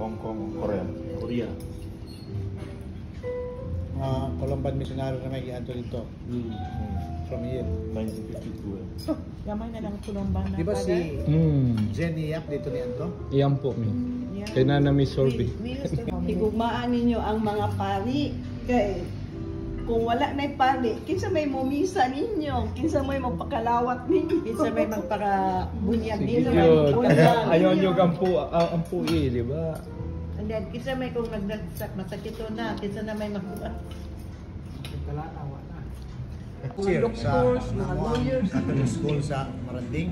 Hong Kong, Korea. Korea. Colombian missionary na may giadto dito. From here. 1952 eh. Gamay na lang Colomban na. Di ba si Jenny Yap dito ni Anto? Iyan po mi. Kay Nana Miss Sorby. Higugmaan ninyo ang mga pari. Kay kung wala na pari, kinsa may mumisa ninyo, kinsa may magpakalawat ninyo, kinsa may magpakabunyag ninyo. Ayaw nyo ang pui, di ba? And then, kinsa may kung masakito na, kinsa na may magbuhat. Cheer sa Doctors, mga lawyers. School sa Maranding.